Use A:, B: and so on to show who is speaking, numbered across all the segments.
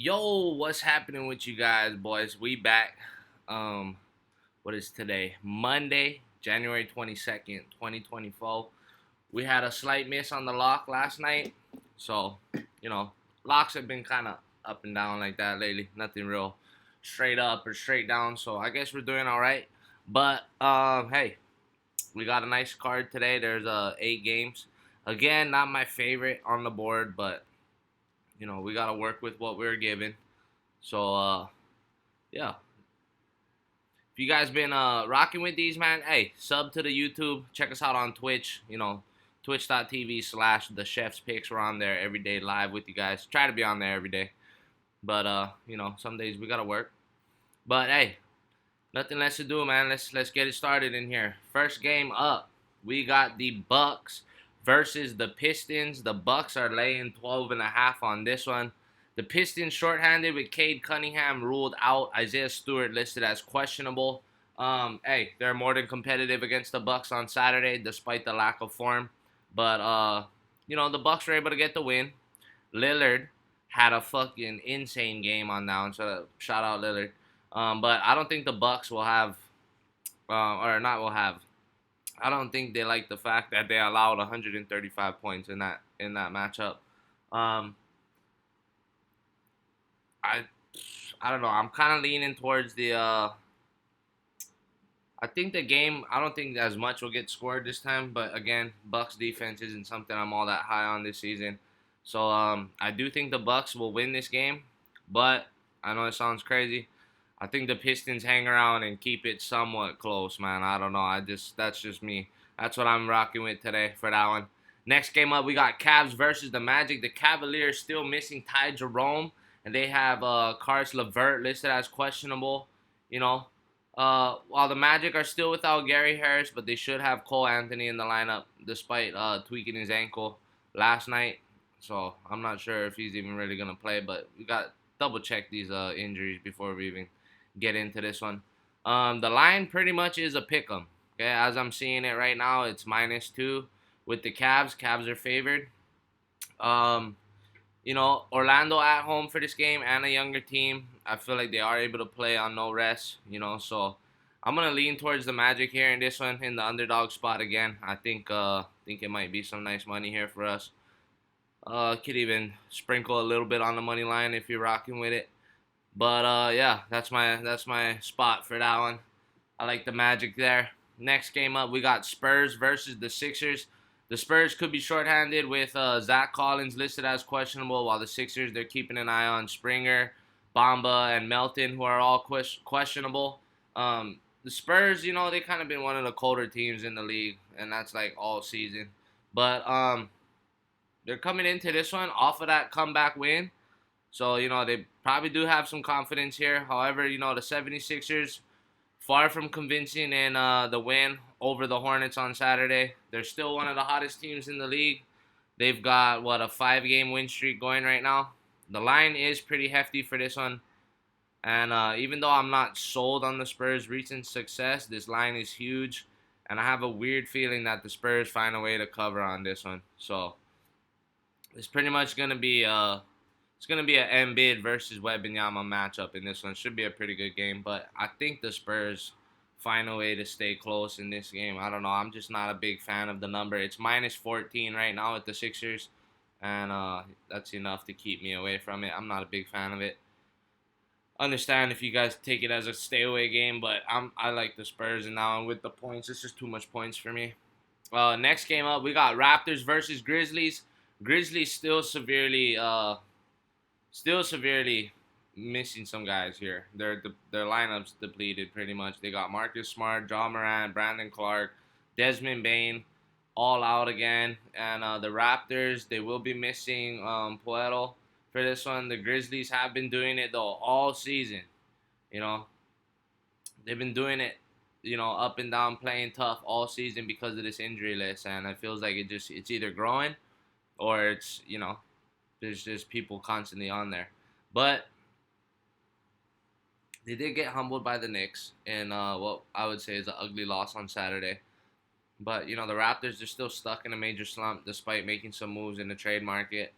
A: Yo, what's happening with you guys, boys? We back. What is today? Monday, January 22nd, 2024. We had a slight miss on the lock last night. So, you know, locks have been kind of up and down like that lately. Nothing real straight up or straight down. So, I guess we're doing all right. But hey, we got a nice card today. There's 8 games. Again, not my favorite on the board, but we got to work with what we're given. So yeah. If you guys been rocking with these, man, hey, sub to the YouTube. Check us out on Twitch. Twitch.tv/the chef's picks. We're on there every day live with you guys. Try to be on there every day. But some days we gotta work. But hey, nothing less to do, man. Let's get it started in here. First game up. We got the Bucks versus the Pistons. The Bucks are laying 12.5 on this one. The Pistons shorthanded with Cade Cunningham ruled out. Isaiah Stewart listed as questionable. Hey, they're more than competitive against the Bucks on Saturday, despite the lack of form. But the Bucks were able to get the win. Lillard had a fucking insane game on that one. So shout out Lillard. But I don't think the Bucks will have, or not will have. I don't think they like the fact that they allowed 135 points in that matchup. Um, I I don't know. I'm kind of leaning towards the. I think the game. I don't think as much will get scored this time, but again, Bucks defense isn't something I'm all that high on this season. So I do think the Bucks will win this game, but I know it sounds crazy. I think the Pistons hang around and keep it somewhat close, man. I don't know. That's just me. That's what I'm rocking with today for that one. Next game up, we got Cavs versus the Magic. The Cavaliers still missing Ty Jerome, and they have Caris LeVert listed as questionable. You know, while the Magic are still without Gary Harris, but they should have Cole Anthony in the lineup despite tweaking his ankle last night. So I'm not sure if he's even really gonna play, but we got double check these injuries before we even get into this one. The line pretty much is a pick 'em. Okay, as I'm seeing it right now, it's -2 with the Cavs. Cavs are favored. Um, Orlando at home for this game and a younger team. I feel like they are able to play on no rest. So I'm gonna lean towards the Magic here in this one in the underdog spot again. I think it might be some nice money here for us. Could even sprinkle a little bit on the money line if you're rocking with it. But yeah, that's my spot for that one. I like the Magic there. Next game up, we got Spurs versus the Sixers. The Spurs could be shorthanded with Zach Collins listed as questionable, while the Sixers, they're keeping an eye on Springer, Bamba, and Melton, who are all questionable. The Spurs, they kind of been one of the colder teams in the league, and that's like all season. But they're coming into this one off of that comeback win. So, they probably do have some confidence here. However, the 76ers, far from convincing in the win over the Hornets on Saturday. They're still one of the hottest teams in the league. They've got, a 5-game win streak going right now. The line is pretty hefty for this one. And even though I'm not sold on the Spurs' recent success, this line is huge. And I have a weird feeling that the Spurs find a way to cover on this one. So, it's pretty much going to be it's going to be an Embiid versus Wembanyama matchup in this one. Should be a pretty good game, but I think the Spurs find a way to stay close in this game. I don't know. I'm just not a big fan of the number. It's -14 right now with the Sixers, and that's enough to keep me away from it. I'm not a big fan of it. Understand if you guys take it as a stay away game, but I like the Spurs and now with the points. It's just too much points for me. Next game up, we got Raptors versus Grizzlies. Grizzlies still severely missing some guys here. Their lineups depleted pretty much. They got Marcus Smart, Ja Morant, Brandon Clark, Desmond Bain, all out again. And the Raptors, they will be missing Poeltl for this one. The Grizzlies have been doing it though all season. You know, they've been doing it. Up and down, playing tough all season because of this injury list, and it feels like it's either growing or there's just people constantly on there. But they did get humbled by the Knicks in what I would say is an ugly loss on Saturday. But, the Raptors are still stuck in a major slump despite making some moves in the trade market.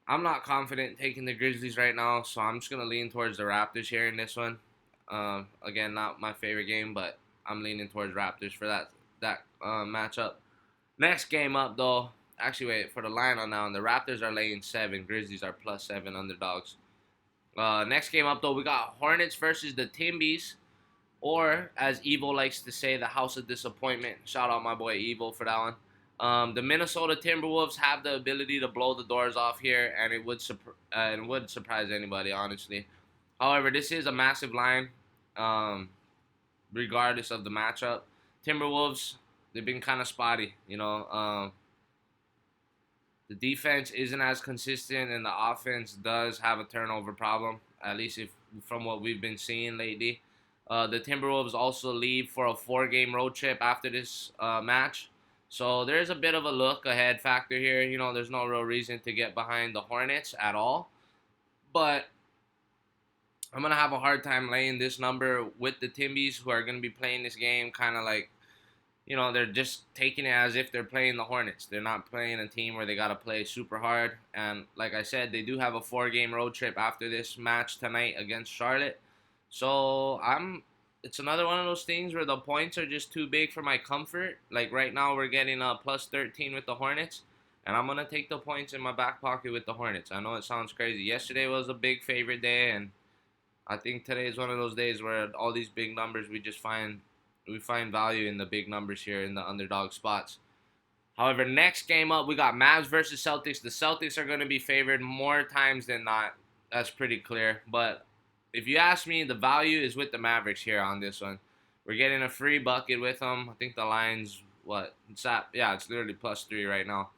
A: I'm not confident taking the Grizzlies right now, so I'm just gonna lean towards the Raptors here in this one. Again, not my favorite game, but I'm leaning towards Raptors for that matchup. Next game up though, actually wait for the line on now. And the Raptors are laying 7. Grizzlies are +7 underdogs. Next game up though, we got Hornets versus the Timbies, or as Evo likes to say, the House of Disappointment. Shout out my boy Evo for that one. The Minnesota Timberwolves have the ability to blow the doors off here, and it would surprise anybody, honestly. However, this is a massive line, um, regardless of the matchup. Timberwolves, they've been kind of spotty, you know. The defense isn't as consistent, and the offense does have a turnover problem. At least if from what we've been seeing lately. The Timberwolves also leave for a 4-game road trip after this match. So there's a bit of a look ahead factor here. You know, there's no real reason to get behind the Hornets at all. But I'm going to have a hard time laying this number with the Timbies, who are going to be playing this game kind of like, you know, they're just taking it as if they're playing the Hornets. They're not playing a team where they got to play super hard. And like I said, they do have a 4-game road trip after this match tonight against Charlotte. So it's another one of those things where the points are just too big for my comfort. Like right now we're getting a +13 with the Hornets, and I'm going to take the points in my back pocket with the Hornets. I know it sounds crazy. Yesterday was a big favorite day, and I think today is one of those days where all these big numbers we find value in the big numbers here in the underdog spots. However, next game up, we got Mavs versus Celtics. The Celtics are going to be favored more times than not. That's pretty clear. But if you ask me, the value is with the Mavericks here on this one. We're getting a free bucket with them. I think the line's what? It's literally +3 right now.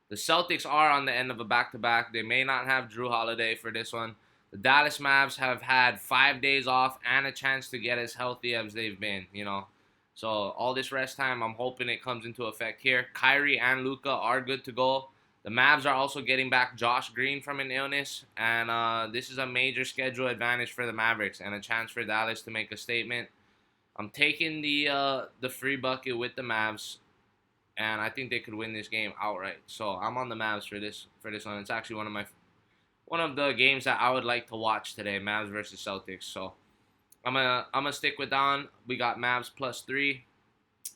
A: The Celtics are on the end of a back-to-back. They may not have Drew Holiday for this one. The Dallas Mavs have had 5 days off and a chance to get as healthy as they've been, you know. So all this rest time, I'm hoping it comes into effect here. Kyrie and Luka are good to go. The Mavs are also getting back Josh Green from an illness, and this is a major schedule advantage for the Mavericks and a chance for Dallas to make a statement. I'm taking the free bucket with the Mavs, and I think they could win this game outright. So I'm on the Mavs for this one. It's actually one of the games that I would like to watch today, Mavs versus Celtics. So I'm gonna stick with that one. We got Mavs +3.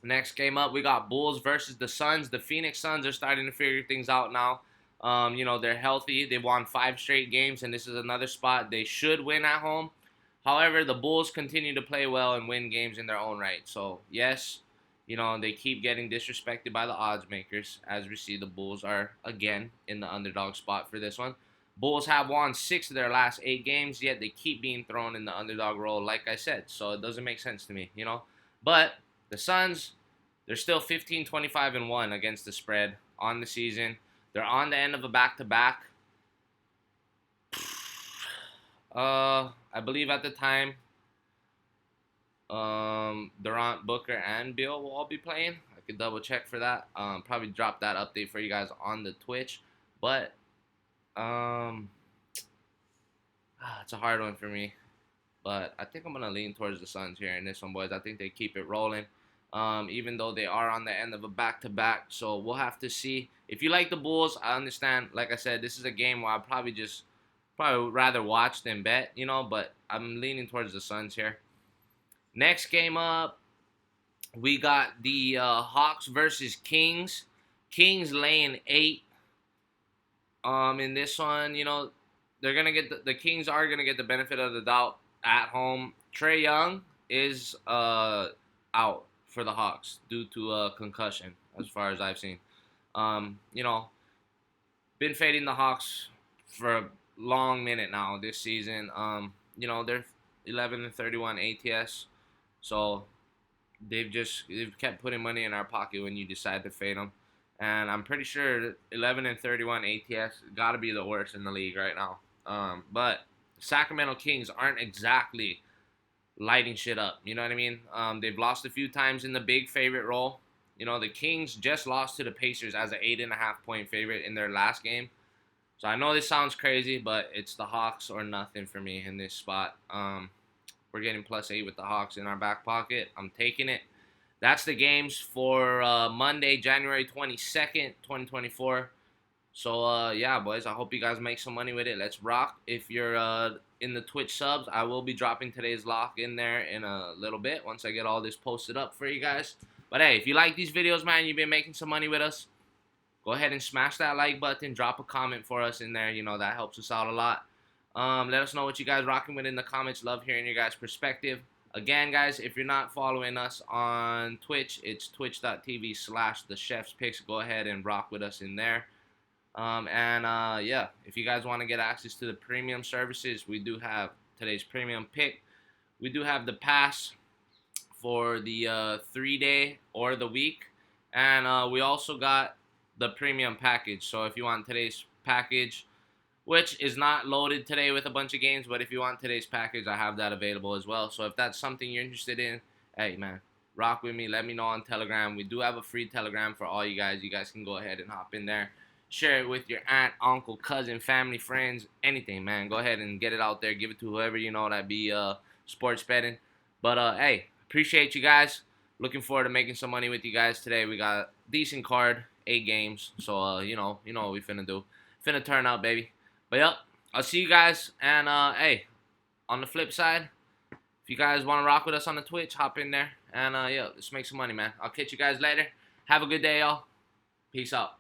A: Next game up, we got Bulls versus the Suns. The Phoenix Suns are starting to figure things out now. You know, they're healthy. They won 5 straight games, and this is another spot they should win at home. However, the Bulls continue to play well and win games in their own right. So, yes, you know, they keep getting disrespected by the odds makers. As we see, the Bulls are, again, in the underdog spot for this one. Bulls have won 6 of their last 8 games, yet they keep being thrown in the underdog role, like I said. So, it doesn't make sense to me, you know. But the Suns, they're still 15-25-1 against the spread on the season. They're on the end of a back-to-back. I believe at the time, Durant, Booker, and Bill will all be playing. I could double check for that. Probably drop that update for you guys on the Twitch. But it's a hard one for me. But I think I'm gonna lean towards the Suns here in this one, boys. I think they keep it rolling. Even though they are on the end of a back-to-back. So we'll have to see. If you like the Bulls, I understand. Like I said, this is a game where I'll probably rather watch than bet, you know, but I'm leaning towards the Suns here. Next game up, we got the Hawks versus Kings. Kings laying 8. In this one, you know, they're gonna get the Kings are gonna get the benefit of the doubt at home. Trae Young is out for the Hawks due to a concussion, as far as I've seen. You know, been fading the Hawks for a long minute now this season. You know, they're 11-31 ATS, so they've kept putting money in our pocket when you decide to fade them. And I'm pretty sure 11-31 ATS got to be the worst in the league right now. But Sacramento Kings aren't exactly lighting shit up. You know what I mean? They've lost a few times in the big favorite role. You know, the Kings just lost to the Pacers as an 8.5-point favorite in their last game. So I know this sounds crazy, but it's the Hawks or nothing for me in this spot. We're getting +8 with the Hawks in our back pocket. I'm taking it. That's the games for Monday, January 22nd, 2024. So yeah, boys, I hope you guys make some money with it. Let's rock. If you're in the Twitch subs, I will be dropping today's lock in there in a little bit once I get all this posted up for you guys. But hey, if you like these videos, man, you've been making some money with us, go ahead and smash that like button. Drop a comment for us in there. You know, that helps us out a lot. Let us know what you guys rocking with in the comments. Love hearing your guys' perspective. Again, guys, if you're not following us on Twitch, it's twitch.tv/thechefspicks. Go ahead and rock with us in there. Yeah, if you guys want to get access to the premium services, we do have today's premium pick. We do have the pass for the 3-day or the week, and we also got the premium package. So if you want today's package, which is not loaded today with a bunch of games, but if you want today's package, I have that available as well. So if that's something you're interested in, hey man, rock with me. Let me know on Telegram. We do have a free Telegram for all you guys. You guys can go ahead and hop in there. Share it with your aunt, uncle, cousin, family, friends, anything, man. Go ahead and get it out there. Give it to whoever you know that be sports betting. But hey, appreciate you guys. Looking forward to making some money with you guys today. We got a decent card, 8 games. So you know what we finna do. Finna turn out, baby. But yep, I'll see you guys. And hey, on the flip side, if you guys want to rock with us on the Twitch, hop in there. And yeah, let's make some money, man. I'll catch you guys later. Have a good day, y'all. Peace out.